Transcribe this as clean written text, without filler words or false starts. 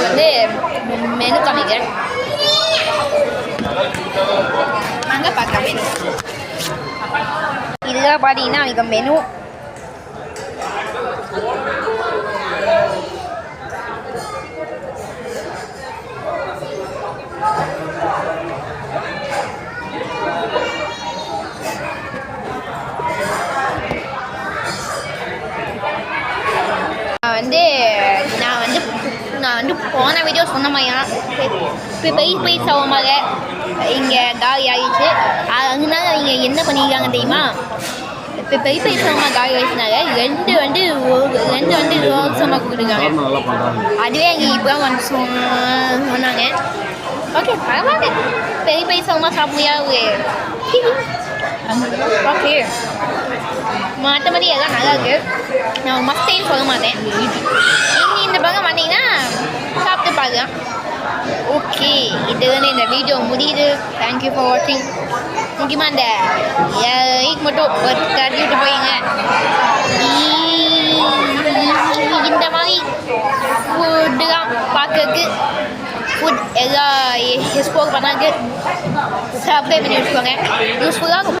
வந்து மெனு காமிக்கிறேன் அங்கே பார்க்கலாம் மெனு. இதெல்லாம் பார்த்தீங்கன்னா இங்கே மெனு நான் வந்து போன வீடியோ சொன்ன மாதிரியா இப்போ பெய் சவமாக இங்கே காலி ஆகிடுச்சு. அதனால இங்கே என்ன பண்ணியிருக்காங்க தெரியுமா? இப்போ பெய் சவமாக காலி ஆகிடுச்சுனால ரெண்டு ரோசமாக கொடுத்துருக்காங்க. அதுவே அங்கே இப்போ வந்து சொன்னாங்க. ஓகே பரவாயில்ல, பெய் சவமாக சாப்பிட முடியாது. ஓகே மற்றபடி எல்லாம் நல்லா இருக்குது. நான் மஸ்டைன்னு சொல்ல மாட்டேன். நீங்கள் இந்த பக்கம் வந்தீங்கன்னா சாப்பிட்டு பார்க்கலாம். ஓகே இது வந்து இந்த வீடியோ முடியுது. தேங்க்யூ ஃபார் வாட்சிங். முக்கியமாக இந்த லைக் மட்டும் ஒரு தட்டிவிட்டு போயிங்க. இந்த மாதிரி ஃபுட்டுலாம் பார்க்கறதுக்கு ஃபுட் எல்லாம் எக்ஸ்ப்ளோர் பண்ணாங்க. சப்ஸ்கிரைப் பண்ணி வச்சுக்கோங்க. யூஸ்ஃபுல்லாக